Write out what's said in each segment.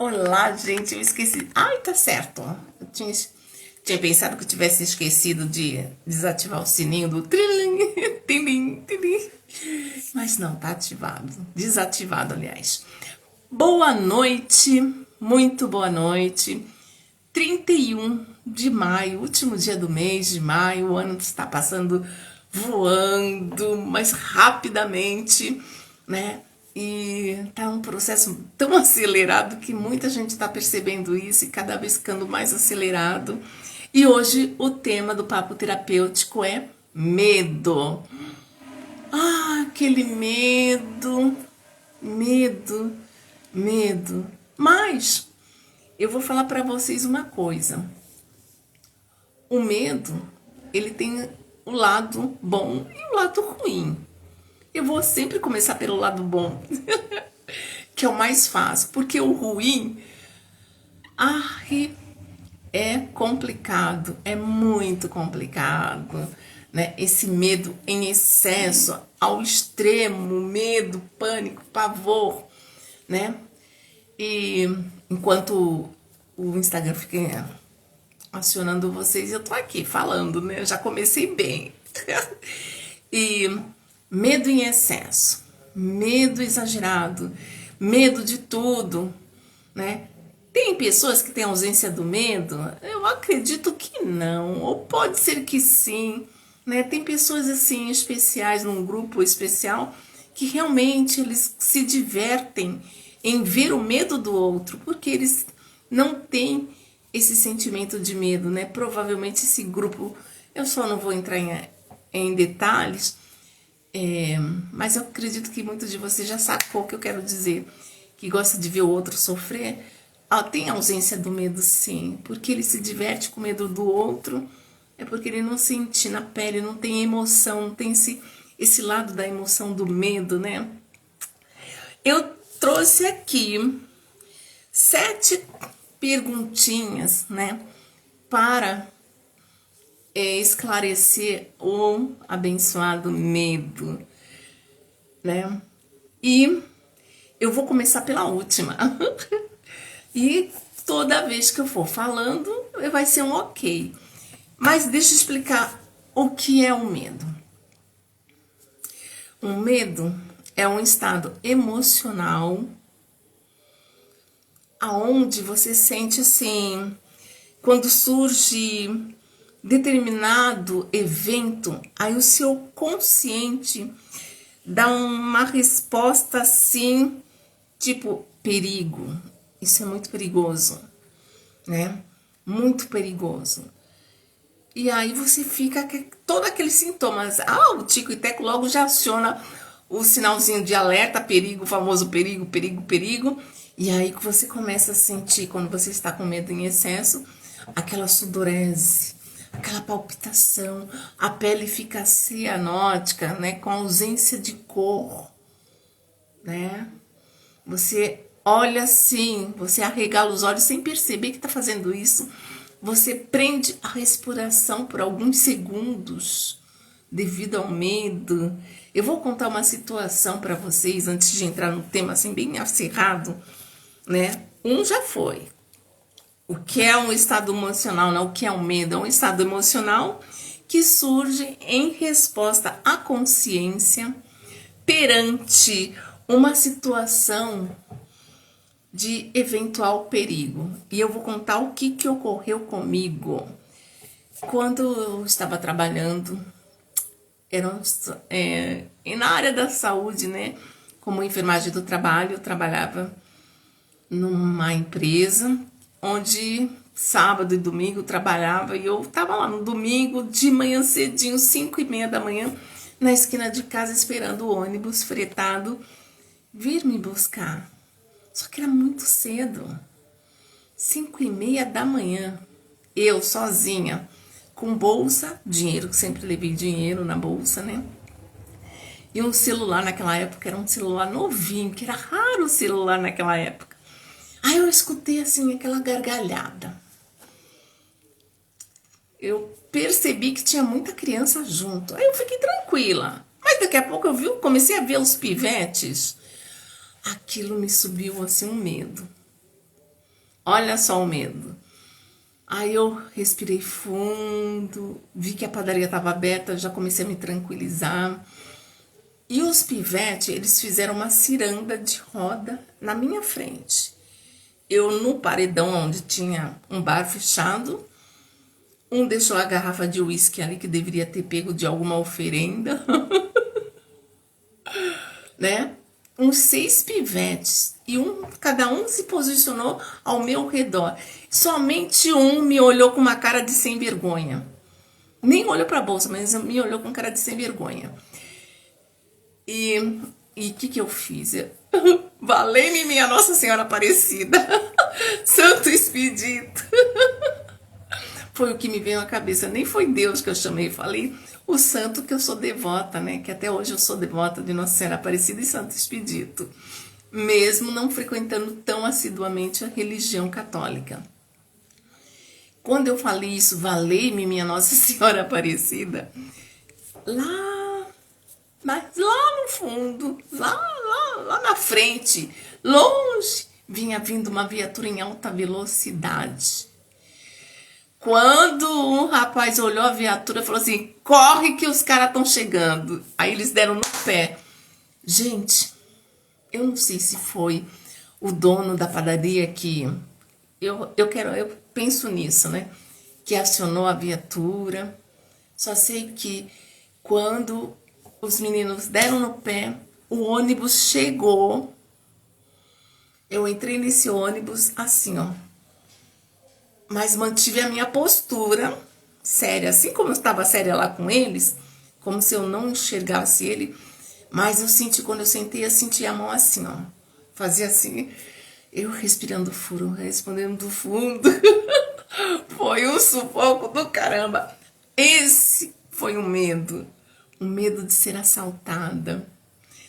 Olá, gente, eu esqueci. Ai, tá certo. Eu tinha pensado que eu tivesse esquecido de desativar o sininho do trilin, tilim, tilim. Mas não, tá ativado. Desativado, aliás. Boa noite, muito boa noite. 31 de maio, último dia do mês de maio. O ano está passando voando, mas rapidamente, né? E tá um processo tão acelerado que muita gente está percebendo isso e cada vez ficando mais acelerado. E hoje o tema do papo terapêutico é medo. Ah, aquele medo, medo, medo. Mas eu vou falar para vocês uma coisa. O medo, ele tem o lado bom e o lado ruim. Eu vou sempre começar pelo lado bom, que é o mais fácil, porque o ruim, é complicado, é muito complicado, né? Esse medo em excesso, ao extremo, medo, pânico, pavor, né? E enquanto o Instagram fica acionando vocês, eu tô aqui falando, né? Eu já comecei bem. E medo em excesso, medo exagerado, medo de tudo, né? Tem pessoas que têm ausência do medo? Eu acredito que não, ou pode ser que sim, né? Tem pessoas assim especiais num grupo especial que realmente eles se divertem em ver o medo do outro, porque eles não têm esse sentimento de medo, né? Provavelmente esse grupo, eu só não vou entrar em detalhes, mas eu acredito que muitos de vocês já sacou o que eu quero dizer, que gosta de ver o outro sofrer. Tem ausência do medo, sim, porque ele se diverte com o medo do outro, é porque ele não sente na pele, não tem emoção, não tem esse lado da emoção do medo, né? Eu trouxe aqui 7 perguntinhas, né, para esclarecer o abençoado medo, né? E eu vou começar pela última. E toda vez que eu for falando, vai ser um ok. Mas deixa eu explicar o que é o medo. O medo é um estado emocional aonde você sente assim, quando surge determinado evento, aí o seu consciente dá uma resposta assim, tipo perigo. Isso é muito perigoso, né? Muito perigoso. E aí você fica com todos aqueles sintomas. O tico e teco logo já aciona o sinalzinho de alerta, perigo, o famoso perigo, perigo, perigo. E aí que você começa a sentir, quando você está com medo em excesso, aquela sudorese, aquela palpitação, a pele fica cianótica, né, com ausência de cor, né? Você olha assim, você arregala os olhos sem perceber que está fazendo isso. Você prende a respiração por alguns segundos devido ao medo. Eu vou contar uma situação para vocês antes de entrar no tema assim bem acirrado, né? Já foi. O que é um estado emocional, não? O que é um medo? É um estado emocional que surge em resposta à consciência perante uma situação de eventual perigo. E eu vou contar o que ocorreu comigo. Quando eu estava trabalhando, na área da saúde, né? Como enfermagem do trabalho, eu trabalhava numa empresa onde sábado e domingo eu trabalhava e eu estava lá no domingo de manhã cedinho, 5:30 da manhã, na esquina de casa esperando o ônibus fretado vir me buscar. Só que era muito cedo, 5:30 da manhã, eu sozinha, com bolsa, dinheiro, que sempre levei dinheiro na bolsa, né? E um celular naquela época, era um celular novinho, que era raro o celular naquela época. Aí eu escutei assim, aquela gargalhada. Eu percebi que tinha muita criança junto, aí eu fiquei tranquila. Mas daqui a pouco comecei a ver os pivetes. Aquilo me subiu assim um medo. Olha só o medo. Aí eu respirei fundo, vi que a padaria estava aberta, já comecei a me tranquilizar. E os pivetes, eles fizeram uma ciranda de roda na minha frente. Eu no paredão onde tinha um bar fechado, um deixou a garrafa de uísque ali que deveria ter pego de alguma oferenda, né? Uns 6 pivetes e cada um se posicionou ao meu redor. Somente um me olhou com uma cara de sem vergonha. Nem olhou para a bolsa, mas me olhou com cara de sem vergonha. E o que eu fiz? Valei-me minha Nossa Senhora Aparecida, Santo Expedito. Foi o que me veio à cabeça. Nem foi Deus que eu chamei, falei o santo que eu sou devota, né? Que até hoje eu sou devota de Nossa Senhora Aparecida e Santo Expedito, mesmo não frequentando tão assiduamente a religião católica. Quando eu falei isso, valei-me minha Nossa Senhora Aparecida, mas lá no fundo, lá na frente, longe, vinha vindo uma viatura em alta velocidade. Quando um rapaz olhou a viatura, falou assim, corre que os caras estão chegando. Aí eles deram no pé. Gente, eu não sei se foi o dono da padaria que... Eu penso nisso, né? Que acionou a viatura. Só sei que quando os meninos deram no pé, o ônibus chegou. Eu entrei nesse ônibus assim, ó. Mas mantive a minha postura séria, assim como eu estava séria lá com eles, como se eu não enxergasse ele, mas eu senti, quando eu sentei, eu senti a mão assim, ó, fazia assim, eu respirando fundo, respondendo do fundo, foi um sufoco do caramba. Esse foi o medo de ser assaltada.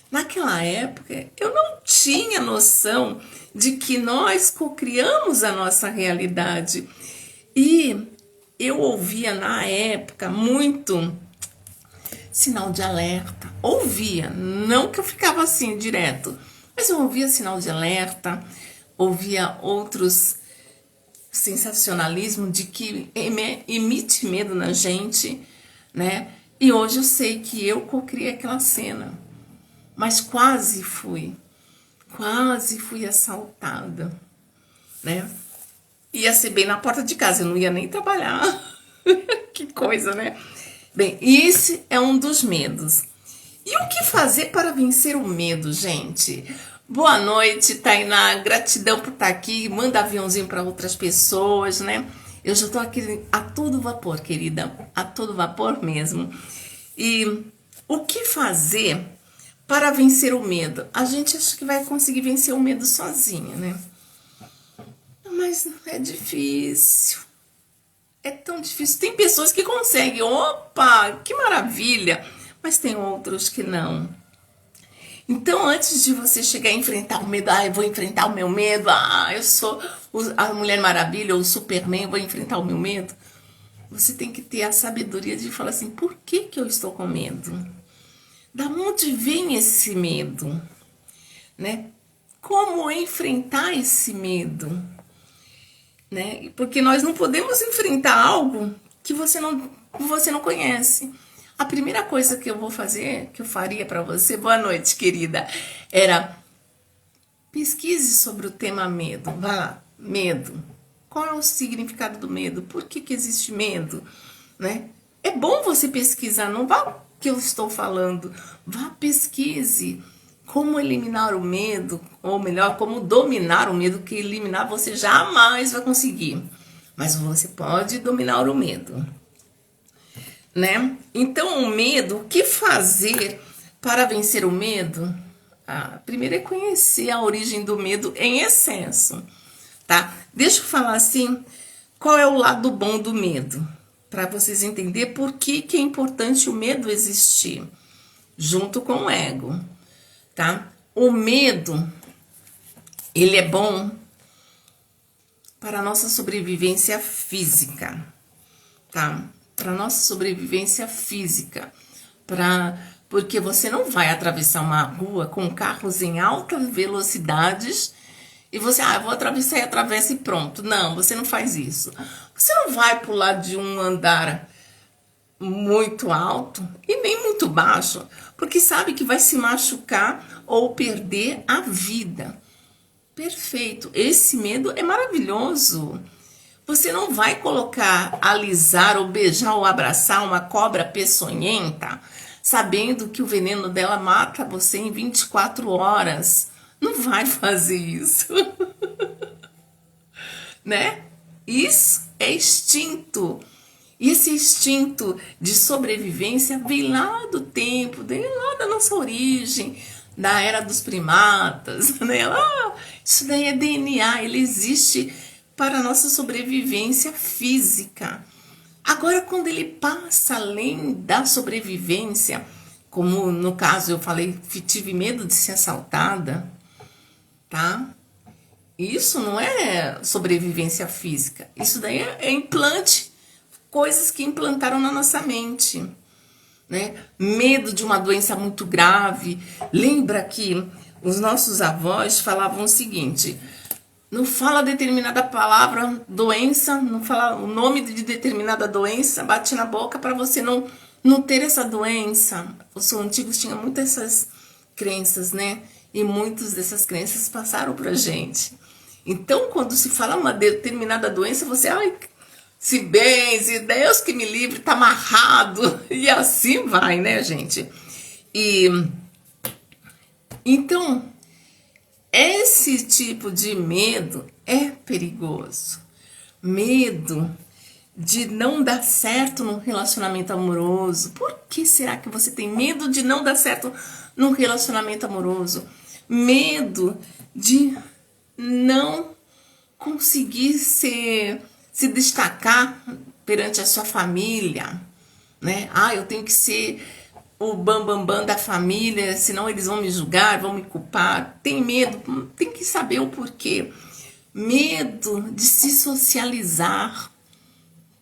Naquela época, eu não tinha noção de que nós cocriamos a nossa realidade. E eu ouvia na época muito sinal de alerta. Ouvia, não que eu ficava assim direto, mas eu ouvia sinal de alerta, ouvia outros sensacionalismo de que emite medo na gente, né? E hoje eu sei que eu cocriei aquela cena. Mas quase fui assaltada, né? Ia ser bem na porta de casa, eu não ia nem trabalhar. Que coisa, né? Bem, esse é um dos medos. E o que fazer para vencer o medo, gente? Boa noite, Tainá. Gratidão por estar aqui. Manda aviãozinho para outras pessoas, né? Eu já estou aqui a todo vapor, querida. A todo vapor mesmo. E o que fazer para vencer o medo? A gente acha que vai conseguir vencer o medo sozinha, né? Mas é difícil. É tão difícil. Tem pessoas que conseguem. Opa, que maravilha! Mas tem outros que não. Então, antes de você chegar a enfrentar o medo, eu vou enfrentar o meu medo, eu sou a Mulher Maravilha ou o Superman, eu vou enfrentar o meu medo. Você tem que ter a sabedoria de falar assim, por que eu estou com medo? Da onde vem esse medo? Né? Como enfrentar esse medo? Né? Porque nós não podemos enfrentar algo que você não conhece. A primeira coisa que eu vou fazer, que eu faria para você, boa noite, querida, era pesquise sobre o tema medo. Vá lá, medo. Qual é o significado do medo? Por que existe medo? Né? É bom você pesquisar, não vá o que eu estou falando. Vá, pesquise como eliminar o medo, ou melhor, como dominar o medo, que eliminar você jamais vai conseguir. Mas você pode dominar o medo. Né? Então, o medo, o que fazer para vencer o medo? Primeiro é conhecer a origem do medo em excesso, tá? Deixa eu falar assim, qual é o lado bom do medo? Para vocês entenderem por que é importante o medo existir, junto com o ego, tá? O medo, ele é bom para a nossa sobrevivência física, tá? Para nossa sobrevivência física, porque você não vai atravessar uma rua com carros em altas velocidades E você, eu vou atravessar e atravessa e pronto. Não, você não faz isso. Você não vai pular de um andar muito alto e nem muito baixo, porque sabe que vai se machucar ou perder a vida. Perfeito. Esse medo é maravilhoso. Você não vai colocar, alisar ou beijar ou abraçar uma cobra peçonhenta, sabendo que o veneno dela mata você em 24 horas. Não vai fazer isso, né? Isso é instinto. E esse instinto de sobrevivência vem lá do tempo, vem lá da nossa origem, da era dos primatas, né? Isso daí é DNA, ele existe para a nossa sobrevivência física. Agora, quando ele passa além da sobrevivência, como no caso eu falei, tive medo de ser assaltada, tá? Isso não é sobrevivência física, isso daí é implante, coisas que implantaram na nossa mente, né? Medo de uma doença muito grave. Lembra que os nossos avós falavam o seguinte: não fala determinada palavra, doença, não fala o nome de determinada doença, bate na boca para você não ter essa doença. Os antigos tinham muitas essas crenças, né? E muitas dessas crenças passaram pra gente. Então, quando se fala uma determinada doença, você, se benze, Deus que me livre, tá amarrado. E assim vai, né, gente? E então, esse tipo de medo é perigoso. Medo de não dar certo num relacionamento amoroso. Por que será que você tem medo de não dar certo num relacionamento amoroso? Medo de não conseguir se destacar perante a sua família, né? Eu tenho que ser o bambambam da família, senão eles vão me julgar, vão me culpar. Tem medo, tem que saber o porquê. Medo de se socializar.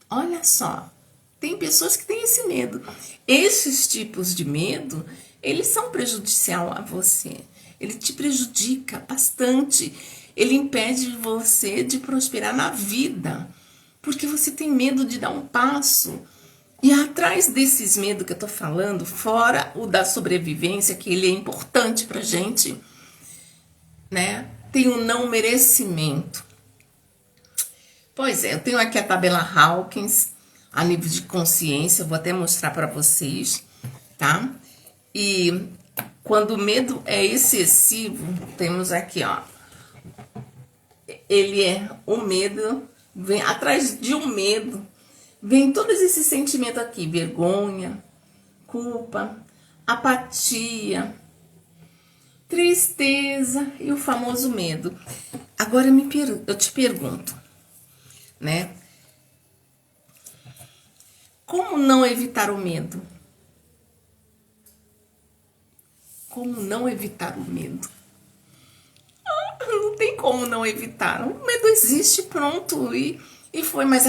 Olha só, tem pessoas que têm esse medo. Esses tipos de medo, eles são prejudicial a você. Ele te prejudica bastante. Ele impede você de prosperar na vida, porque você tem medo de dar um passo. E atrás desses medos que eu tô falando, fora o da sobrevivência, que ele é importante pra gente, né? Tem o não merecimento. Pois é, eu tenho aqui a tabela Hawkins, a nível de consciência, eu vou até mostrar para vocês, tá? E quando o medo é excessivo, temos aqui, ele é o medo, vem atrás de um medo, vem todos esses sentimentos aqui, vergonha, culpa, apatia, tristeza e o famoso medo. Agora eu te pergunto, né? Como não evitar o medo? Como não evitar o medo? Não tem como não evitar. O medo existe, pronto, e foi. Mas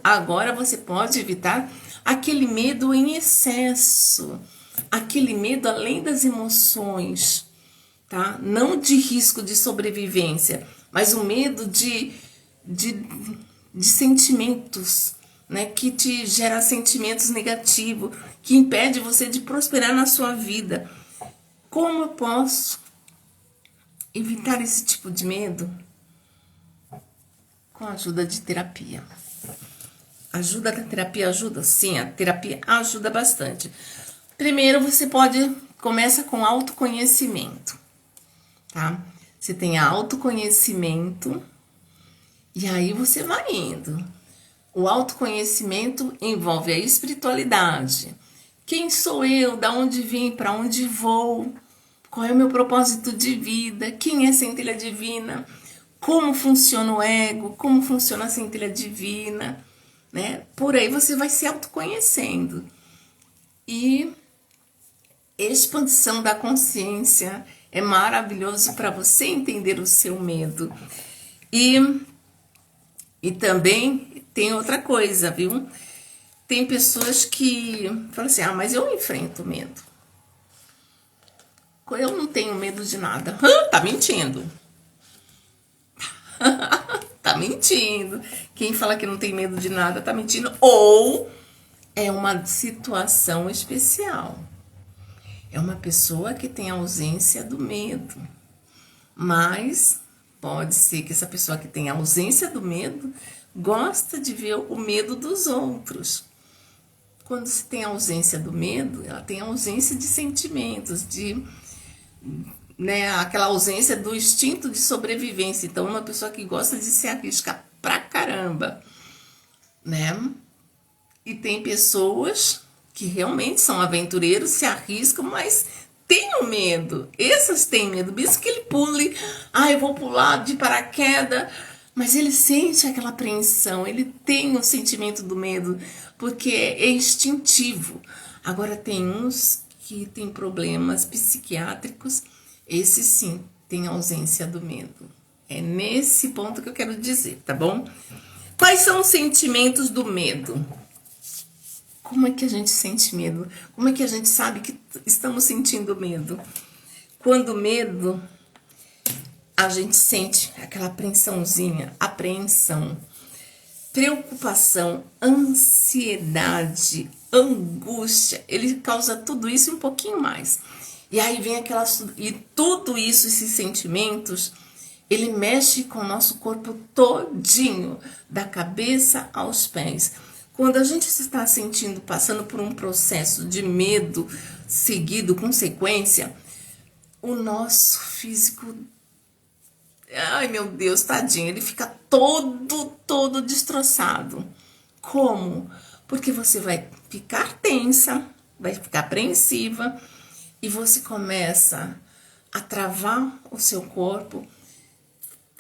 agora você pode evitar aquele medo em excesso, aquele medo além das emoções, tá? Não de risco de sobrevivência, mas o medo de sentimentos, né? Que te gera sentimentos negativos, que impede você de prosperar na sua vida. Como eu posso evitar esse tipo de medo? Com a ajuda de terapia. Ajuda da terapia ajuda? Sim, a terapia ajuda bastante. Primeiro, você começa com autoconhecimento, tá? Você tem autoconhecimento e aí você vai indo. O autoconhecimento envolve a espiritualidade. Quem sou eu? Da onde vim? Para onde vou? Qual é o meu propósito de vida? Quem é a centelha divina? Como funciona o ego? Como funciona a centelha divina? Né? Por aí você vai se autoconhecendo. E expansão da consciência é maravilhoso para você entender o seu medo. E também tem outra coisa, viu? Tem pessoas que falam assim, mas eu enfrento medo. Eu não tenho medo de nada. Tá mentindo. Tá mentindo. Quem fala que não tem medo de nada tá mentindo. Ou é uma situação especial. É uma pessoa que tem ausência do medo. Mas pode ser que essa pessoa que tem ausência do medo gosta de ver o medo dos outros. Quando se tem ausência do medo, ela tem ausência de sentimentos, né, aquela ausência do instinto de sobrevivência. Então, uma pessoa que gosta de se arriscar pra caramba, né? E tem pessoas que realmente são aventureiros, se arriscam, mas tem o medo. Essas têm medo, mesmo que ele pule, eu vou pular de paraquedas, mas ele sente aquela apreensão, ele tem o sentimento do medo, porque é instintivo. Agora tem uns que têm problemas psiquiátricos, esses sim têm ausência do medo. É nesse ponto que eu quero dizer, tá bom? Quais são os sentimentos do medo? Como é que a gente sente medo? Como é que a gente sabe que estamos sentindo medo? Quando o medo, a gente sente aquela apreensão, preocupação, ansiedade, angústia. Ele causa tudo isso e um pouquinho mais. E aí vem e tudo isso, esses sentimentos, ele mexe com o nosso corpo todinho, da cabeça aos pés. Quando a gente se está sentindo, passando por um processo de medo seguido com sequência, o nosso físico, ai meu Deus, tadinho, ele fica todo destroçado. Como? Porque você vai ficar tensa, vai ficar apreensiva e você começa a travar o seu corpo,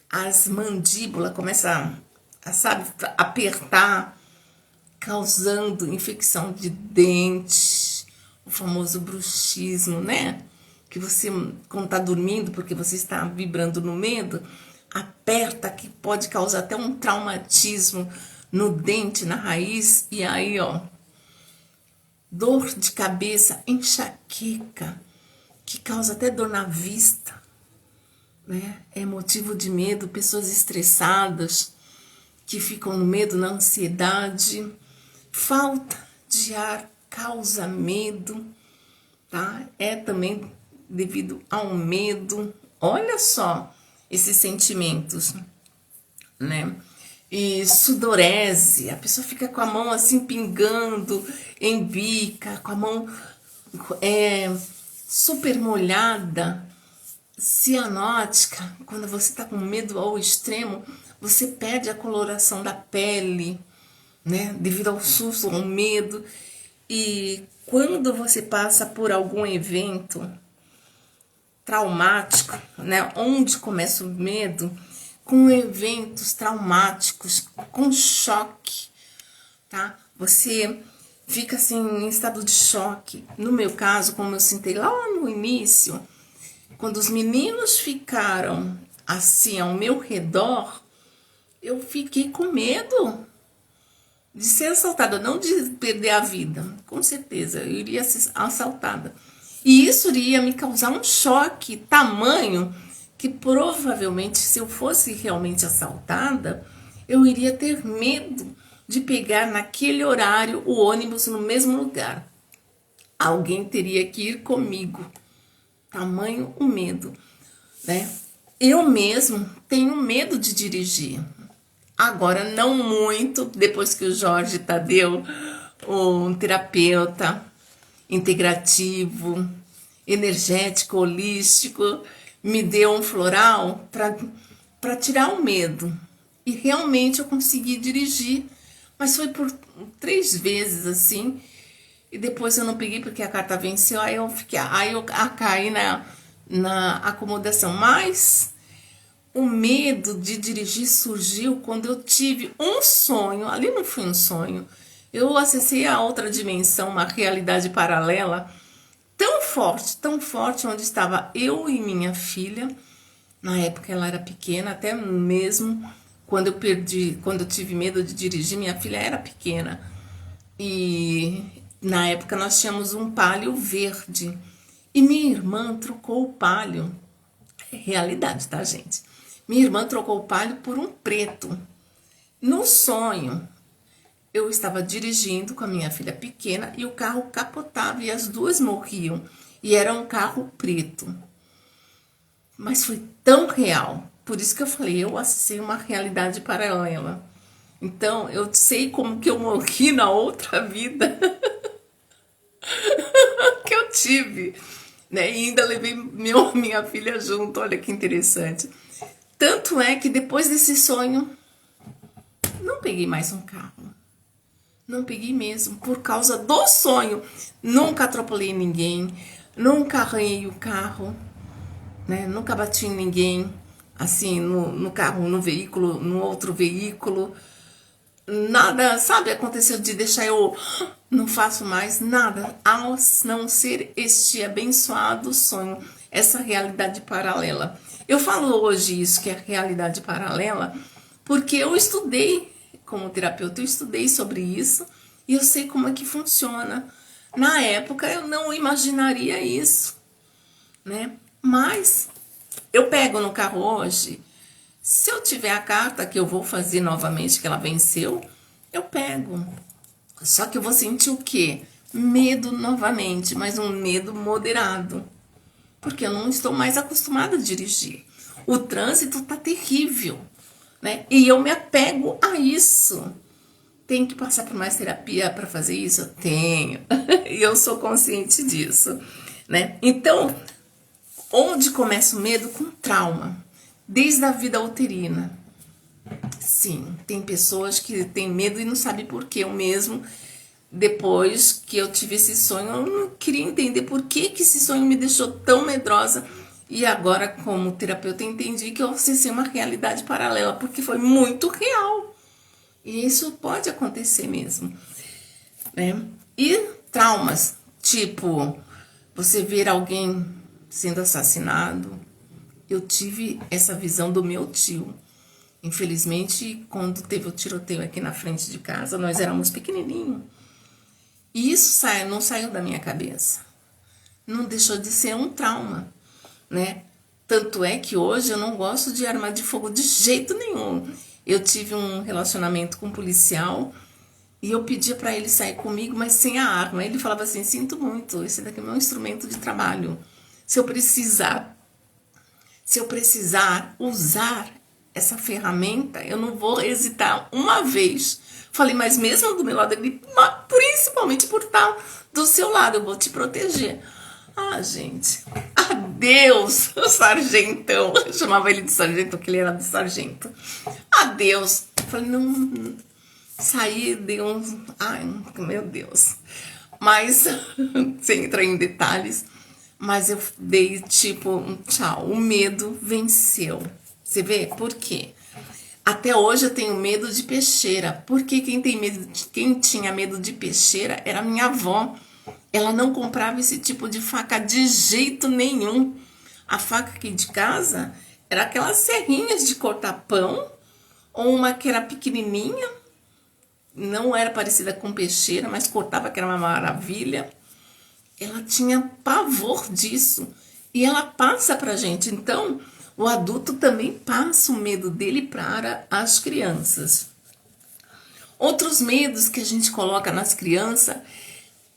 as mandíbulas começam sabe, apertar, causando infecção de dente, o famoso bruxismo, né? Que você, quando tá dormindo, porque você está vibrando no medo, aperta, que pode causar até um traumatismo no dente, na raiz, e aí, ó, dor de cabeça, enxaqueca, que causa até dor na vista, né? É motivo de medo, pessoas estressadas, que ficam no medo, na ansiedade. Falta de ar causa medo, tá? É também devido ao medo. Olha só esses sentimentos, né? E sudorese, a pessoa fica com a mão assim pingando, embica, com a mão super molhada, cianótica. Quando você tá com medo ao extremo, você perde a coloração da pele, né? Devido ao susto, ao medo. E quando você passa por algum evento traumático, né? Onde começa o medo, com eventos traumáticos, com choque, tá? Você fica assim em estado de choque. No meu caso, como eu sentei lá no início, quando os meninos ficaram assim ao meu redor, eu fiquei com medo de ser assaltada, não de perder a vida, com certeza, eu iria ser assaltada. E isso iria me causar um choque tamanho que provavelmente, se eu fosse realmente assaltada, eu iria ter medo de pegar naquele horário o ônibus no mesmo lugar. Alguém teria que ir comigo. Tamanho o medo, né? Eu mesmo tenho medo de dirigir. Agora, não muito, depois que o Jorge Tadeu, um terapeuta integrativo, energético, holístico, me deu um floral para tirar o medo. E realmente eu consegui dirigir, mas foi por 3 vezes assim. E depois eu não peguei porque a carta venceu, aí eu caí na acomodação. Mas o medo de dirigir surgiu quando eu tive um sonho, ali não foi um sonho, eu acessei a outra dimensão, uma realidade paralela, tão forte, onde estava eu e minha filha. Na época ela era pequena, até mesmo quando eu tive medo de dirigir, minha filha era pequena. E na época nós tínhamos um Palio verde. E minha irmã trocou o Palio. É realidade, tá, gente? Minha irmã trocou o palio por um preto. No sonho, eu estava dirigindo com a minha filha pequena e o carro capotava e as duas morriam. E era um carro preto. Mas foi tão real. Por isso que eu falei, eu acessei uma realidade paralela. Então, eu sei como que eu morri na outra vida que eu tive. Né? E ainda levei minha filha junto, olha que interessante. Tanto é que depois desse sonho, não peguei mais um carro. Não peguei mesmo, por causa do sonho. Nunca atropelei ninguém, nunca arranhei o carro, né? Nunca bati em ninguém, assim, no carro, no veículo, no outro veículo. Nada, sabe, aconteceu de deixar eu... Não faço mais nada, a não ser este abençoado sonho, essa realidade paralela. Eu falo hoje isso, que é realidade paralela, porque eu estudei como terapeuta, eu estudei sobre isso e eu sei como é que funciona. Na época eu não imaginaria isso, né? Mas eu pego no carro hoje, se eu tiver a carta que eu vou fazer novamente, que ela venceu, eu pego. Só que eu vou sentir o quê? Medo novamente, mas um medo moderado. Porque eu não estou mais acostumada a dirigir. O trânsito tá terrível, né? E eu me apego a isso. Tenho que passar por mais terapia para fazer isso? Tenho. E eu sou consciente disso, né? Então, onde começa o medo? Com trauma. Desde a vida uterina. Sim, tem pessoas que têm medo e não sabem por quê. Eu mesmo, depois que eu tive esse sonho, eu não queria entender por que esse sonho me deixou tão medrosa. E agora, como terapeuta, entendi que eu acessei uma realidade paralela, porque foi muito real. E isso pode acontecer mesmo, né? E traumas, tipo, você ver alguém sendo assassinado. Eu tive essa visão do meu tio. Infelizmente, quando teve o tiroteio aqui na frente de casa, nós éramos pequenininhos. E isso não saiu da minha cabeça. Não deixou de ser um trauma, né? Tanto é que hoje eu não gosto de arma de fogo de jeito nenhum. Eu tive um relacionamento com um policial e eu pedia para ele sair comigo, mas sem a arma. Ele falava assim, sinto muito, esse daqui é meu instrumento de trabalho. Se eu precisar usar essa ferramenta, eu não vou hesitar uma vez. Falei, mas mesmo do meu lado, ele, principalmente por estar do seu lado, eu vou te proteger. Ah, gente, adeus, sargentão. Eu chamava ele de sargento, porque ele era de sargento. Adeus. Falei, não, saí, deu um... Ai, meu Deus. Mas, sem entrar em detalhes, mas eu dei tipo um tchau. O medo venceu. Você vê? Por quê? Até hoje eu tenho medo de peixeira. Porque quem tinha medo de peixeira era minha avó. Ela não comprava esse tipo de faca de jeito nenhum. A faca aqui de casa era aquelas serrinhas de cortar pão, ou uma que era pequenininha, não era parecida com peixeira, mas cortava, que era uma maravilha. Ela tinha pavor disso. E ela passa pra gente. Então, o adulto também passa o medo dele para as crianças. Outros medos que a gente coloca nas crianças,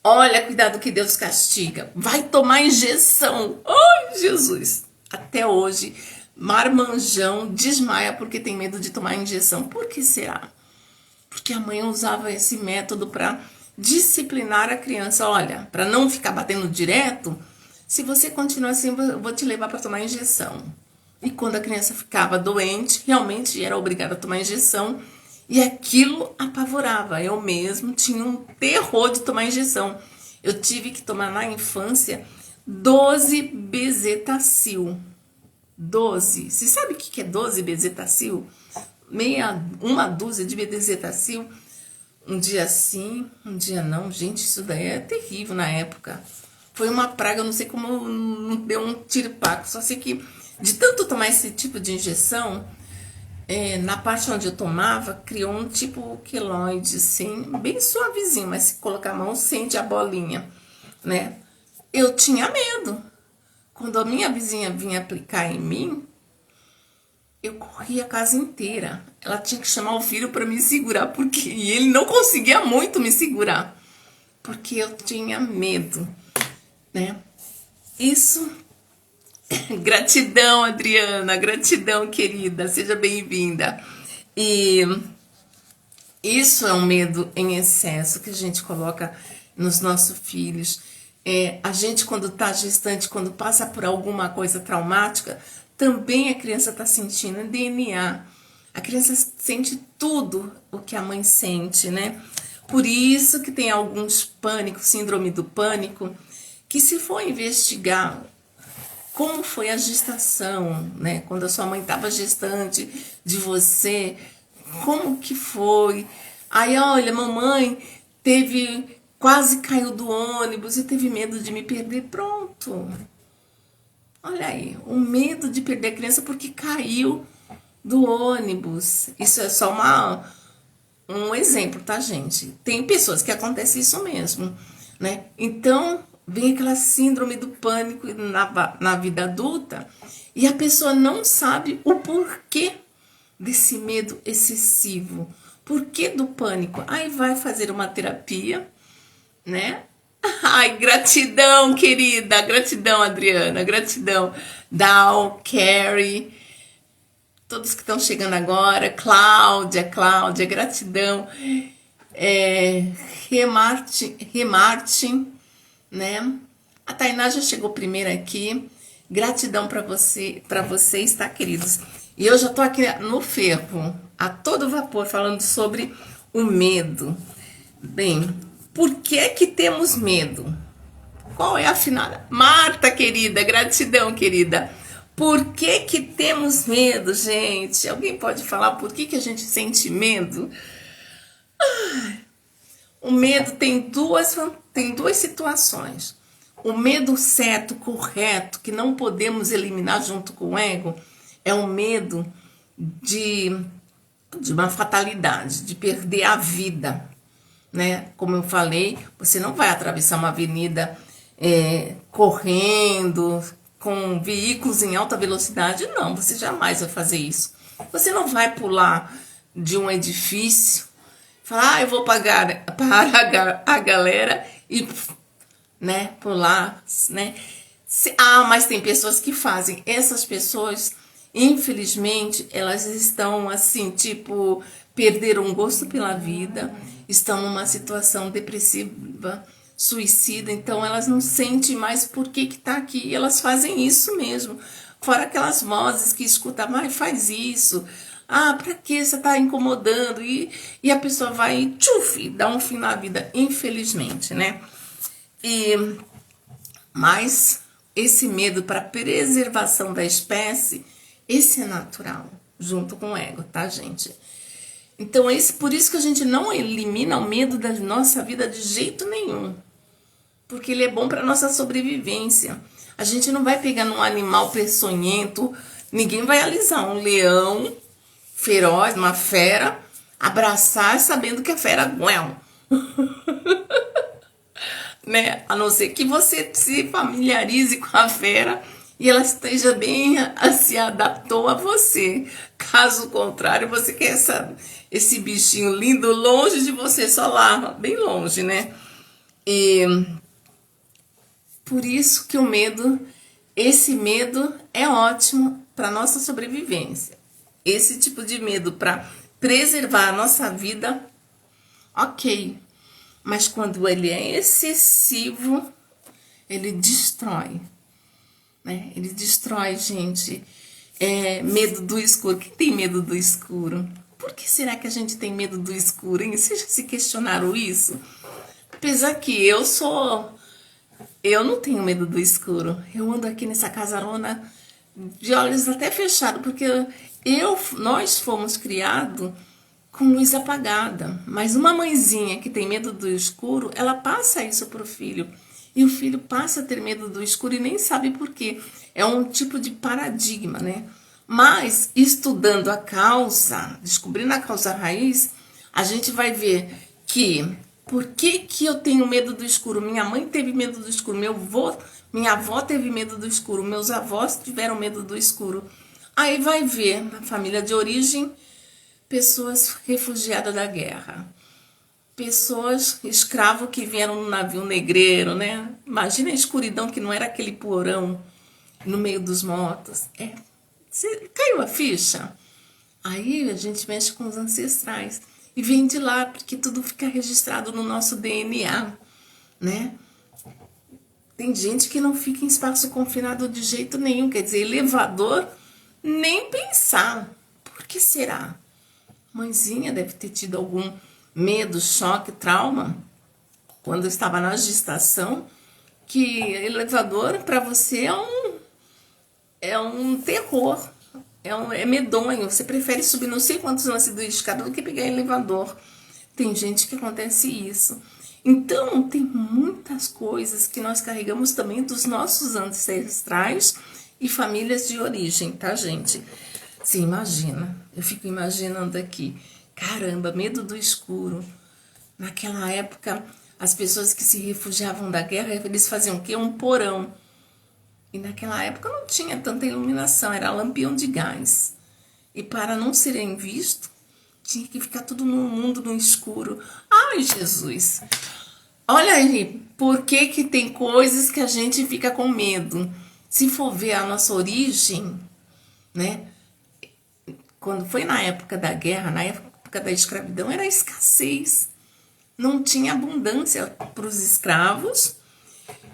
olha, cuidado que Deus castiga. Vai tomar injeção. Ai, Jesus. Até hoje, marmanjão desmaia porque tem medo de tomar injeção. Por que será? Porque a mãe usava esse método para disciplinar a criança. Olha, para não ficar batendo direto, se você continuar assim, eu vou te levar para tomar injeção. E quando a criança ficava doente, realmente era obrigada a tomar injeção. E aquilo apavorava. Eu mesmo tinha um terror de tomar injeção. Eu tive que tomar na infância 12 bezetacil. 12. Você sabe o que é 12 bezetacil? Uma dúzia de bezetacil. Um dia sim, um dia não. Gente, isso daí é terrível na época. Foi uma praga, eu não sei como não deu um tiripaco. Só sei que de tanto tomar esse tipo de injeção, na parte onde eu tomava, criou um tipo queloide, assim, bem suavezinho, mas se colocar a mão, sente a bolinha, né? Eu tinha medo. Quando a minha vizinha vinha aplicar em mim, eu corri a casa inteira. Ela tinha que chamar o filho para me segurar, porque e ele não conseguia muito me segurar, porque eu tinha medo, né? Isso. Gratidão, Adriana, gratidão, querida, seja bem-vinda. E isso é um medo em excesso que a gente coloca nos nossos filhos. A gente, quando está gestante, quando passa por alguma coisa traumática, também a criança está sentindo DNA. A criança sente tudo o que a mãe sente, né? Por isso que tem alguns pânicos, síndrome do pânico, que se for investigar como foi a gestação, né? Quando a sua mãe estava gestante de você, como que foi? Aí, olha, mamãe quase caiu do ônibus e teve medo de me perder. Pronto. Olha aí, o medo de perder a criança porque caiu do ônibus. Isso é só um exemplo, tá, gente? Tem pessoas que acontece isso mesmo, né? Então, vem aquela síndrome do pânico na vida adulta e a pessoa não sabe o porquê desse medo excessivo. Porquê do pânico? Aí vai fazer uma terapia, né? Ai, gratidão, querida. Gratidão, Adriana. Gratidão. Dal, Carrie, todos que estão chegando agora. Cláudia, gratidão. Remartin, né? A Tainá já chegou primeiro aqui. Gratidão para vocês, tá, queridos? E eu já tô aqui no ferro, a todo vapor, falando sobre o medo. Bem, por que que temos medo? Qual é a final? Marta, querida, gratidão, querida. Por que que temos medo, gente? Alguém pode falar por que que a gente sente medo? O medo tem duas situações. O medo certo, correto, que não podemos eliminar junto com o ego, é o medo de uma fatalidade, de perder a vida, né? Como eu falei, você não vai atravessar uma avenida correndo, com veículos em alta velocidade, não, você jamais vai fazer isso. Você não vai pular de um edifício, falar, eu vou parar a galera e, né, pular, né? Mas tem pessoas que fazem. Essas pessoas, infelizmente, elas estão assim, tipo, perderam o gosto pela vida, estão numa situação depressiva, suicida, então elas não sentem mais por que que tá aqui, e elas fazem isso mesmo. Fora aquelas vozes que escutam, faz isso, pra que você tá incomodando? E a pessoa vai e tchuf, dá um fim na vida, infelizmente, né? Mas esse medo para preservação da espécie, esse é natural, junto com o ego, tá, gente? Então, por isso que a gente não elimina o medo da nossa vida de jeito nenhum. Porque ele é bom para nossa sobrevivência. A gente não vai pegar num animal peçonhento, ninguém vai alisar um leão feroz, uma fera, abraçar sabendo que a fera né? A não ser que você se familiarize com a fera e ela esteja bem, se adaptou a você. Caso contrário, você quer esse bichinho lindo longe de você, só lá, bem longe, né? E por isso que esse medo é ótimo para nossa sobrevivência. Esse tipo de medo para preservar a nossa vida, ok. Mas quando ele é excessivo, ele destrói, né? Ele destrói, gente. Medo do escuro. Quem tem medo do escuro? Por que será que a gente tem medo do escuro, hein? Vocês já se questionaram isso? Apesar que eu não tenho medo do escuro. Eu ando aqui nessa casarona de olhos até fechados, porque nós fomos criados com luz apagada. Mas uma mãezinha que tem medo do escuro, ela passa isso pro filho. E o filho passa a ter medo do escuro e nem sabe por quê. É um tipo de paradigma, né? Mas, estudando a causa, descobrindo a causa raiz, a gente vai ver que por que eu tenho medo do escuro? Minha mãe teve medo do escuro, minha avó teve medo do escuro, meus avós tiveram medo do escuro. Aí vai ver, na família de origem, pessoas refugiadas da guerra. Pessoas, escravos que vieram no navio negreiro, né? Imagina a escuridão que não era aquele porão no meio dos mortos. Caiu a ficha? Aí a gente mexe com os ancestrais. E vem de lá, porque tudo fica registrado no nosso DNA, né? Tem gente que não fica em espaço confinado de jeito nenhum. Quer dizer, elevador, nem pensar. Por que será? Mãezinha deve ter tido algum medo, choque, trauma, quando estava na gestação, que elevador para você é um terror, é medonho. Você prefere subir não sei quantos lances de escada do que pegar elevador. Tem gente que acontece isso. Então, tem muitas coisas que nós carregamos também dos nossos ancestrais e famílias de origem, tá, gente? Você imagina, eu fico imaginando aqui, caramba, medo do escuro. Naquela época, as pessoas que se refugiavam da guerra, eles faziam o quê? Um porão. E naquela época não tinha tanta iluminação, era lampião de gás. E para não serem vistos, tinha que ficar tudo no mundo no escuro. Ai, Jesus! Olha aí, por que que tem coisas que a gente fica com medo? Se for ver a nossa origem, né? Quando foi na época da guerra, na época da escravidão, era escassez. Não tinha abundância para os escravos.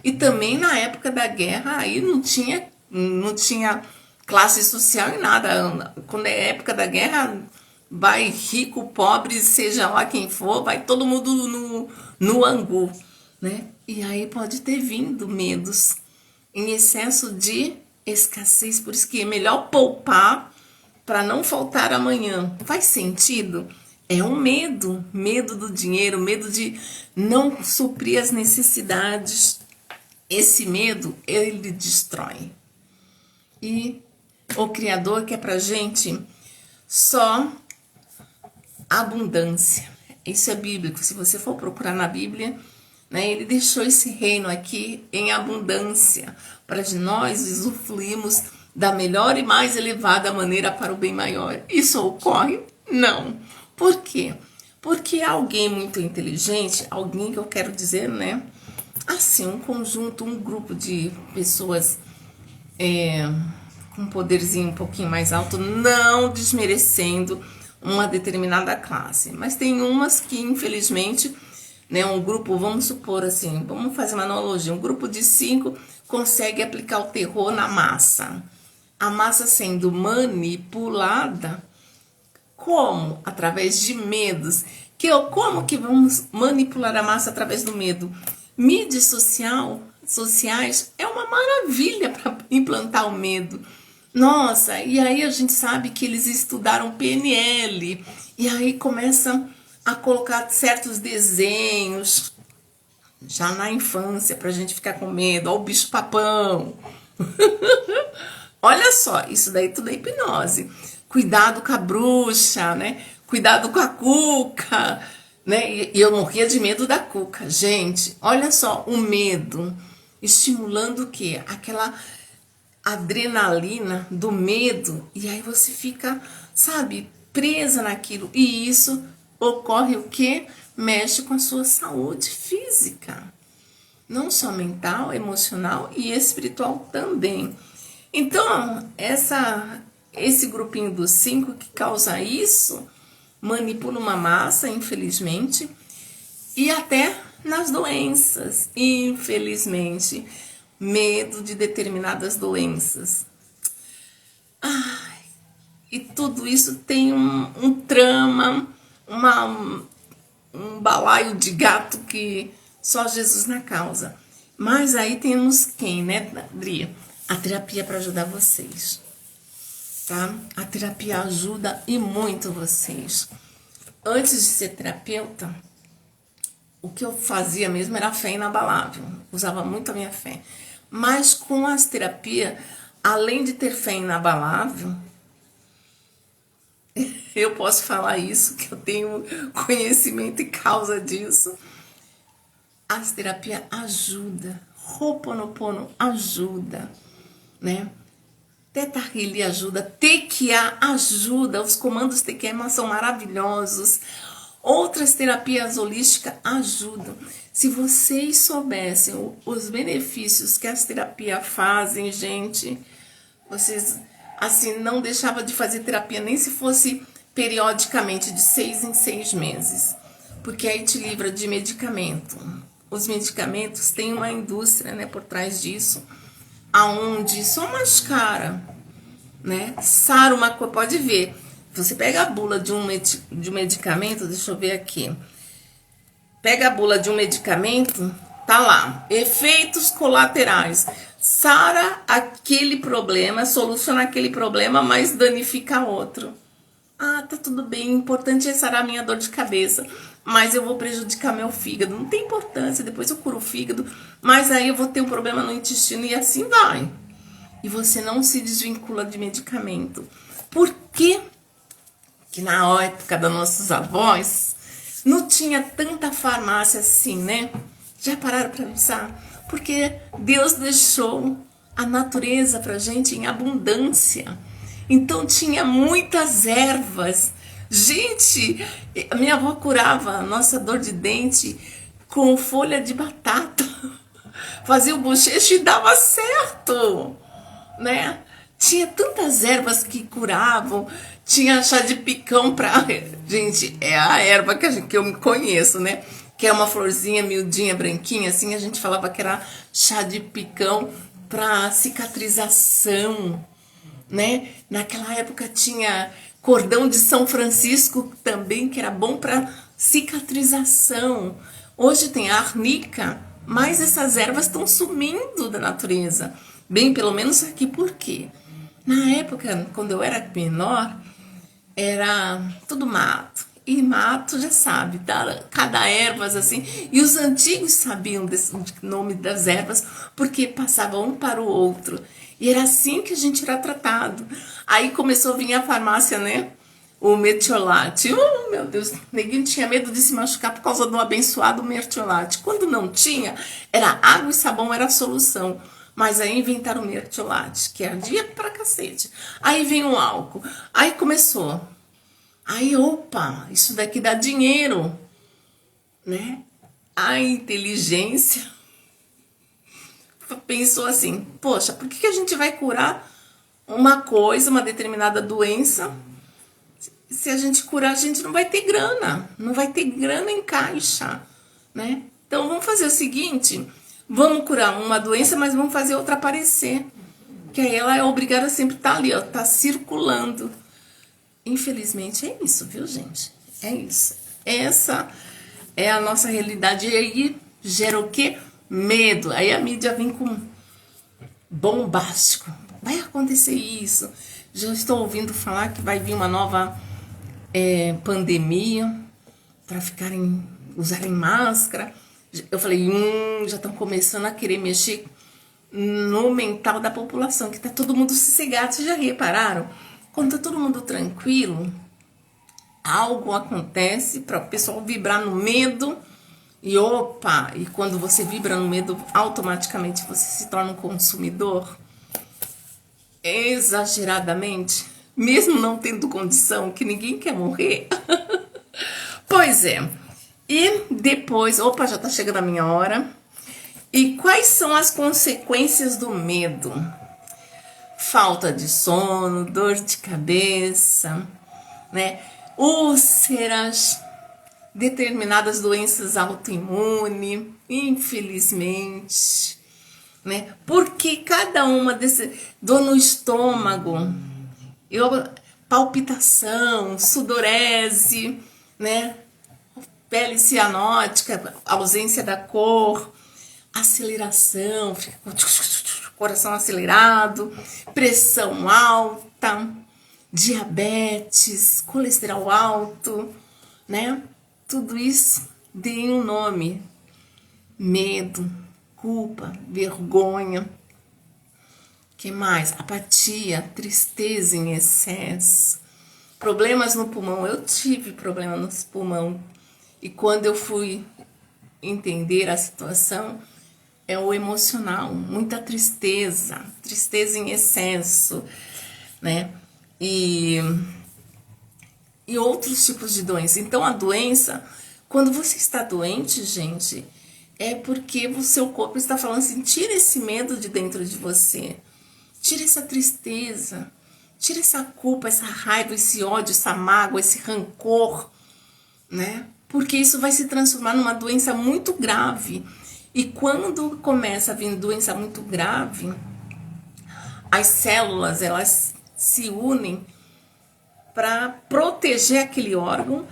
E também na época da guerra, aí não tinha classe social e nada. Quando é época da guerra, vai rico, pobre, seja lá quem for, vai todo mundo no angu, né? E aí pode ter vindo medos em excesso de escassez, por isso que é melhor poupar para não faltar amanhã. Faz sentido? É um medo, medo do dinheiro, medo de não suprir as necessidades. Esse medo, ele destrói. E o Criador quer pra gente só abundância. Isso é bíblico. Se você for procurar na Bíblia, né, ele deixou esse reino aqui em abundância para nós usufruirmos da melhor e mais elevada maneira para o bem maior. Isso ocorre? Não. Por quê? Porque alguém muito inteligente, alguém que eu quero dizer, né? Assim, um conjunto, um grupo de pessoas com um poderzinho um pouquinho mais alto, não desmerecendo uma determinada classe. Mas tem umas que, infelizmente, né, um grupo, vamos supor assim, vamos fazer uma analogia, um grupo de 5 consegue aplicar o terror na massa. A massa sendo manipulada, como? Através de medos. Como que vamos manipular a massa através do medo? Mídias sociais é uma maravilha para implantar o medo. Nossa, e aí a gente sabe que eles estudaram PNL, e aí começam a colocar certos desenhos já na infância para a gente ficar com medo. Ó, o bicho-papão. Olha só, isso daí tudo é hipnose. Cuidado com a bruxa, né? Cuidado com a cuca, né? E eu morria de medo da cuca. Gente, olha só, o medo estimulando o quê? Aquela adrenalina do medo, e aí você fica, sabe, presa naquilo. E isso ocorre o quê? Mexe com a sua saúde física. Não só mental, emocional e espiritual também. Então, esse grupinho dos 5 que causa isso, manipula uma massa, infelizmente, e até nas doenças, infelizmente, medo de determinadas doenças. Ai, e tudo isso tem um trama, um balaio de gato que só Jesus na causa. Mas aí temos quem, né, Adri? A terapia para ajudar vocês, tá? A terapia ajuda e muito vocês. Antes de ser terapeuta, o que eu fazia mesmo era fé inabalável. Usava muito a minha fé. Mas com as terapias, além de ter fé inabalável, eu posso falar isso, que eu tenho conhecimento e causa disso. As terapias ajudam. Ho'oponopono ajuda, né? Teta Healing ajuda, TQA ajuda, os comandos TQA são maravilhosos. Outras terapias holísticas ajudam. Se vocês soubessem os benefícios que as terapias fazem, gente, vocês, assim, não deixava de fazer terapia, nem se fosse periodicamente, de 6 em 6 meses. Porque aí te livra de medicamento. Os medicamentos têm uma indústria, né, por trás disso, aonde só mais cara, né? Sara, uma coisa, pode ver. Você pega a bula de um medicamento, deixa eu ver aqui. Pega a bula de um medicamento, tá lá, efeitos colaterais. Sara aquele problema, soluciona aquele problema, mas danifica outro. Ah, tá tudo bem, o importante é sarar minha dor de cabeça, mas eu vou prejudicar meu fígado. Não tem importância, depois eu curo o fígado, mas aí eu vou ter um problema no intestino e assim vai. E você não se desvincula de medicamento. Por quê? Que na época dos nossos avós não tinha tanta farmácia assim, né? Já pararam para pensar? Porque Deus deixou a natureza pra gente em abundância. Então tinha muitas ervas. Gente, minha avó curava a nossa dor de dente com folha de batata. Fazia o bochecho e dava certo, né? Tinha tantas ervas que curavam. Tinha chá de picão pra... Gente, é a erva que eu me conheço, né? Que é uma florzinha miudinha, branquinha, assim. A gente falava que era chá de picão pra cicatrização, né? Naquela época tinha cordão de São Francisco também, que era bom pra cicatrização. Hoje tem a arnica, mas essas ervas estão sumindo da natureza. Bem, pelo menos aqui, por quê? Na época, quando eu era menor, era tudo mato. E mato, já sabe, tá? Cada ervas assim. E os antigos sabiam desse nome das ervas, porque passavam um para o outro. E era assim que a gente era tratado. Aí começou a vir a farmácia, né? O mertiolate. Oh, meu Deus, ninguém tinha medo de se machucar por causa do abençoado mertiolate. Quando não tinha, era água e sabão, era a solução. Mas aí inventaram o mertiolate, que ardia pra cacete. Aí vem o álcool. Aí começou. Aí, opa, isso daqui dá dinheiro, né? A inteligência pensou assim, poxa, por que a gente vai curar uma coisa, uma determinada doença? Se a gente curar, a gente não vai ter grana. Não vai ter grana em caixa, né? Então, vamos fazer o seguinte... Vamos curar uma doença, mas vamos fazer outra aparecer. Que aí ela é obrigada a sempre estar ali, ó, tá circulando. Infelizmente é isso, viu, gente? É isso. Essa é a nossa realidade. E aí gera o quê? Medo. Aí a mídia vem com bombástico. Vai acontecer isso. Já estou ouvindo falar que vai vir uma nova pandemia para usarem máscara. Eu falei, já estão começando a querer mexer no mental da população, que tá todo mundo sossegado. Vocês já repararam? Quando tá todo mundo tranquilo, algo acontece para o pessoal vibrar no medo. E opa, e quando você vibra no medo, automaticamente você se torna um consumidor. Exageradamente, mesmo não tendo condição, que ninguém quer morrer. Pois é. E depois, opa, já tá chegando a minha hora. E quais são as consequências do medo? Falta de sono, dor de cabeça, né? Úlceras, determinadas doenças autoimunes, infelizmente, né? Porque cada uma desse dor no estômago, palpitação, sudorese, né? Pele cianótica, ausência da cor, aceleração, coração acelerado, pressão alta, diabetes, colesterol alto, né? Tudo isso tem um nome: medo, culpa, vergonha. Que mais? Apatia, tristeza em excesso, problemas no pulmão. Eu tive problema no pulmão. E quando eu fui entender a situação, é o emocional, muita tristeza, tristeza em excesso, né? E outros tipos de doença. Então, a doença, quando você está doente, gente, é porque o seu corpo está falando assim, tira esse medo de dentro de você, tira essa tristeza, tira essa culpa, essa raiva, esse ódio, essa mágoa, esse rancor, né? Porque isso vai se transformar numa doença muito grave. E quando começa a vir doença muito grave, as células, elas se unem para proteger aquele órgão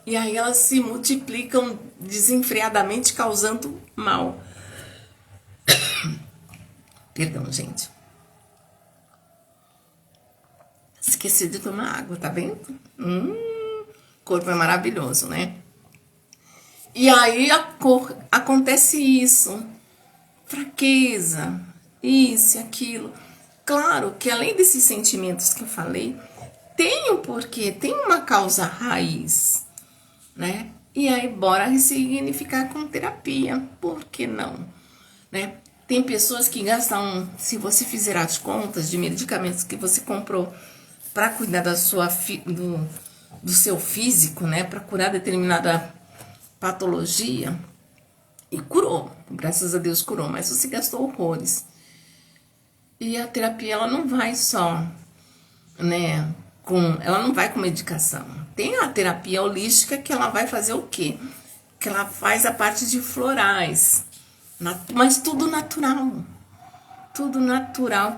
e aí elas se multiplicam desenfreadamente, causando mal. Perdão, gente. Esqueci de tomar água, tá vendo? O corpo é maravilhoso, né? E aí acontece isso. Fraqueza, isso e aquilo. Claro que além desses sentimentos que eu falei, tem um porquê, tem uma causa raiz, né? E aí bora ressignificar com terapia, por que não? Né? Tem pessoas que gastam, se você fizer as contas de medicamentos que você comprou para cuidar da sua do seu físico, né? Para curar determinada patologia, e curou, graças a Deus curou, mas você gastou horrores. E a terapia, ela não vai só, né, ela não vai com medicação. Tem a terapia holística que ela vai fazer o quê? Que ela faz a parte de florais, mas tudo natural,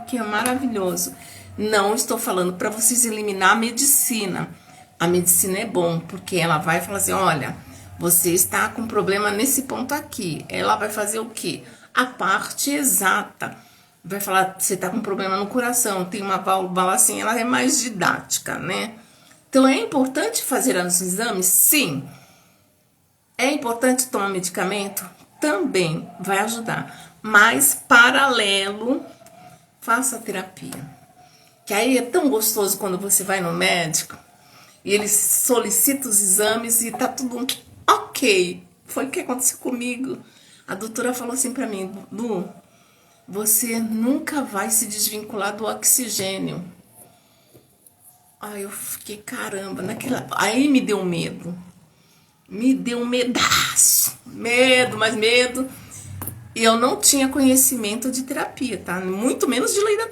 que é maravilhoso. Não estou falando para vocês eliminar a medicina. A medicina é bom, porque ela vai falar assim, olha, você está com problema nesse ponto aqui. Ela vai fazer o quê? A parte exata. Vai falar, você está com problema no coração, tem uma válvula assim, ela é mais didática, né? Então, é importante fazer os exames? Sim. É importante tomar medicamento? Também vai ajudar. Mas, paralelo, faça a terapia. Que aí é tão gostoso quando você vai no médico e ele solicita os exames e tá tudo ok. Foi o que aconteceu comigo. A doutora falou assim pra mim, Lu, você nunca vai se desvincular do oxigênio. Aí eu fiquei, caramba, aí me deu medo. Me deu um medaço. Medo, mais medo. E eu não tinha conhecimento de terapia, tá? Muito menos de lei da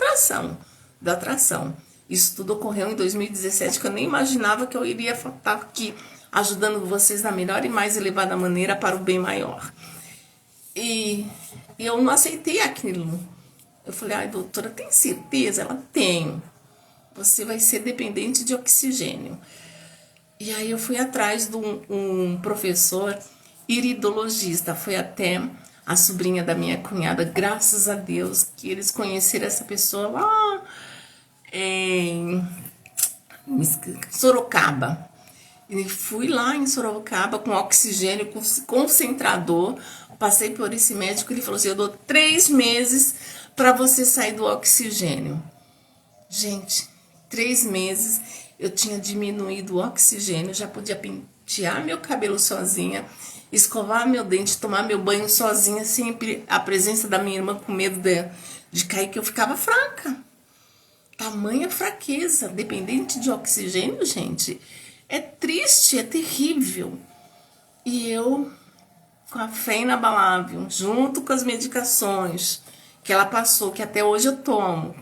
atração. Isso tudo ocorreu em 2017, que eu nem imaginava que eu iria estar aqui ajudando vocês da melhor e mais elevada maneira para o bem maior. E eu não aceitei aquilo. Eu falei, ai, doutora, tem certeza? Ela tem. Você vai ser dependente de oxigênio. E aí eu fui atrás de um professor iridologista. Foi até a sobrinha da minha cunhada, graças a Deus, que eles conheceram essa pessoa lá em Sorocaba. E fui lá em Sorocaba com oxigênio, com concentrador. Passei por esse médico, ele falou assim, eu dou 3 meses para você sair do oxigênio. Gente, 3 meses eu tinha diminuído o oxigênio, já podia pentear meu cabelo sozinha, escovar meu dente, tomar meu banho sozinha, sempre a presença da minha irmã com medo de cair, que eu ficava fraca. Tamanha fraqueza, dependente de oxigênio, gente, é triste, é terrível. E eu, com a fé inabalável, junto com as medicações que ela passou, que até hoje eu tomo,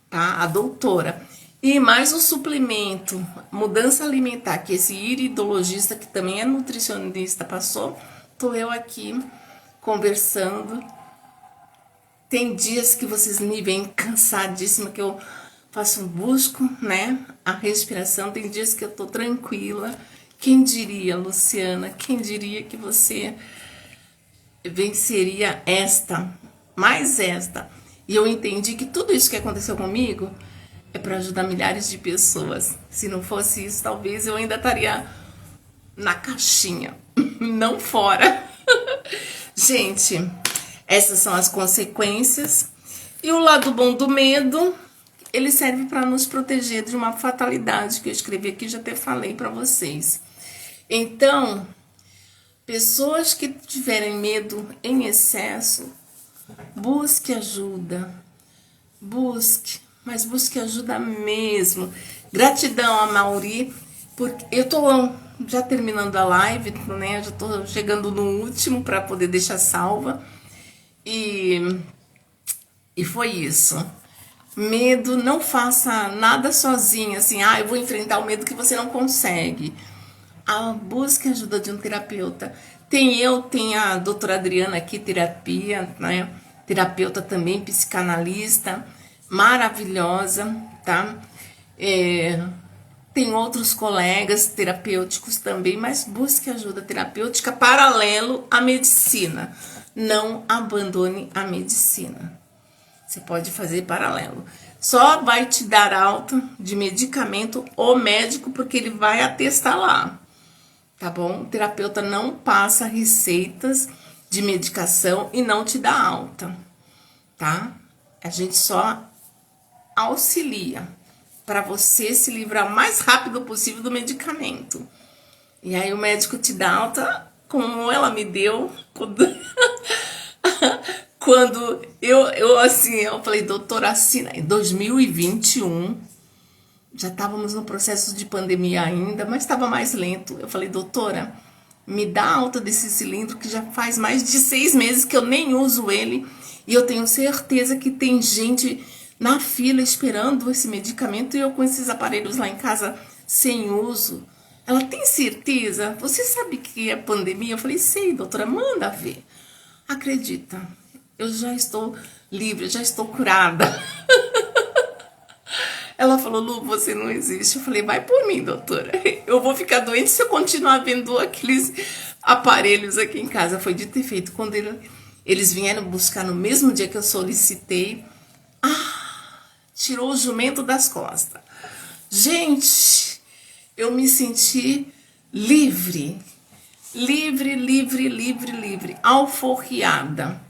tá? A doutora. E mais o suplemento, mudança alimentar, que esse iridologista, que também é nutricionista, passou, tô eu aqui conversando. Tem dias que vocês me veem cansadíssima, que eu busco, né, a respiração. Tem dias que eu tô tranquila. Quem diria, Luciana, quem diria que você venceria mais esta? E eu entendi que tudo isso que aconteceu comigo é para ajudar milhares de pessoas. Se não fosse isso, talvez eu ainda estaria na caixinha, não fora. Gente, essas são as consequências. E o lado bom do medo, ele serve para nos proteger de uma fatalidade que eu escrevi aqui, já até falei para vocês. Então, Pessoas que tiverem medo em excesso, busque ajuda. Busque, mas busque ajuda mesmo. Gratidão a Mauri, porque eu tô já terminando a live, né? Já tô chegando no último para poder deixar salva. E foi isso. Medo, não faça nada sozinho, assim, eu vou enfrentar o medo que você não consegue. Busque a ajuda de um terapeuta. Tem a doutora Adriana aqui, terapia, né? Terapeuta também, psicanalista, maravilhosa, tá? Tem outros colegas terapêuticos também, mas busque ajuda terapêutica paralelo à medicina. Não abandone a medicina. Você pode fazer paralelo. Só vai te dar alta de medicamento o médico, porque ele vai atestar lá. Tá bom? O terapeuta não passa receitas de medicação e não te dá alta, tá? A gente só auxilia para você se livrar o mais rápido possível do medicamento. E aí o médico te dá alta, como ela me deu, quando eu falei, doutora, assina, em 2021, já estávamos no processo de pandemia ainda, mas estava mais lento. Eu falei, doutora, me dá alta desse cilindro que já faz mais de 6 meses que eu nem uso ele. E eu tenho certeza que tem gente na fila esperando esse medicamento e eu com esses aparelhos lá em casa sem uso. Ela tem certeza? Você sabe que é pandemia? Eu falei, sei, doutora, manda ver. Acredita, eu já estou livre, já estou curada. Ela falou, Lu, você não existe. Eu falei, vai por mim, doutora. Eu vou ficar doente se eu continuar vendo aqueles aparelhos aqui em casa. Foi dito e feito. Quando eles vieram buscar no mesmo dia que eu solicitei, tirou o jumento das costas. Gente, eu me senti livre. Livre, livre, livre, livre. Alforriada.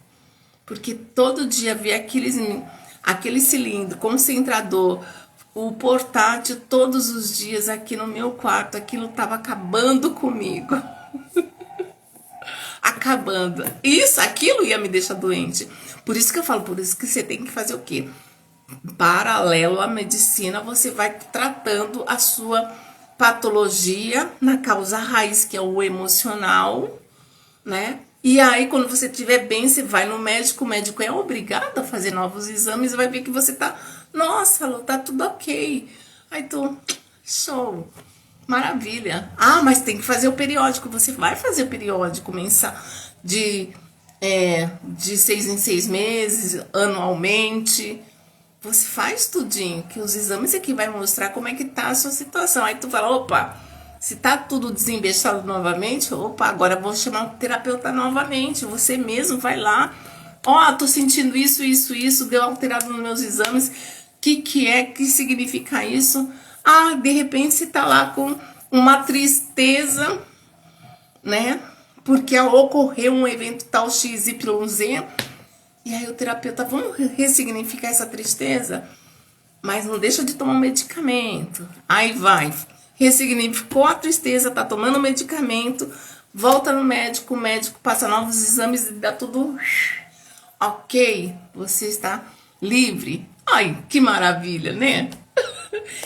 Porque todo dia via aquele cilindro, concentrador, o portátil todos os dias aqui no meu quarto. Aquilo estava acabando comigo. Acabando. Aquilo ia me deixar doente. Por isso que eu falo, por isso que você tem que fazer o quê? Paralelo à medicina, você vai tratando a sua patologia na causa raiz, que é o emocional, né? E aí, quando você estiver bem, você vai no médico, o médico é obrigado a fazer novos exames e vai ver que você tá, nossa, Lu, tá tudo ok. Aí tu, show, maravilha. Mas tem que fazer o periódico, você vai fazer o periódico mensal de 6 em 6 meses, anualmente. Você faz tudinho, que os exames aqui vai mostrar como é que tá a sua situação. Aí tu fala, opa, se tá tudo desembestado novamente, opa, agora vou chamar o terapeuta novamente. Você mesmo vai lá, tô sentindo isso, deu alterado nos meus exames. Que significa isso? De repente você tá lá com uma tristeza, né? Porque ocorreu um evento tal XYZ. E aí o terapeuta, vamos ressignificar essa tristeza? Mas não deixa de tomar um medicamento. Aí vai, ressignificou a tristeza, tá tomando medicamento, volta no médico, o médico passa novos exames e dá tudo ok, você está livre. Ai, que maravilha, né?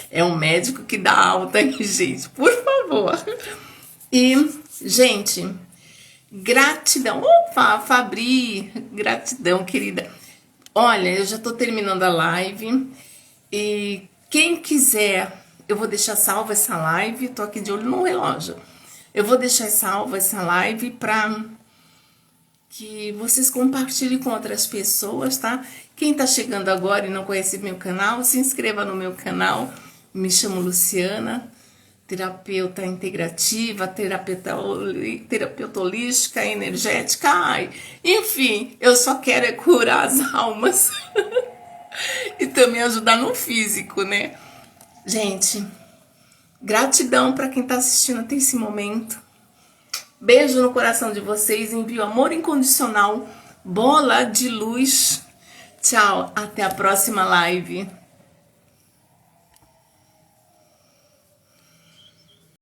É um médico que dá alta aí, gente, por favor. E, gente, gratidão. Opa, Fabri, gratidão, querida. Olha, eu já tô terminando a live. E quem quiser, eu vou deixar salva essa live. Tô aqui de olho no relógio. Eu vou deixar salva essa live para que vocês compartilhem com outras pessoas, tá? Quem tá chegando agora e não conhece meu canal, se inscreva no meu canal. Me chamo Luciana, terapeuta integrativa, terapeuta holística, energética, enfim, eu só quero curar as almas e também ajudar no físico, né? Gente, gratidão para quem tá assistindo até esse momento. Beijo no coração de vocês, envio amor incondicional, bola de luz. Tchau, até a próxima live.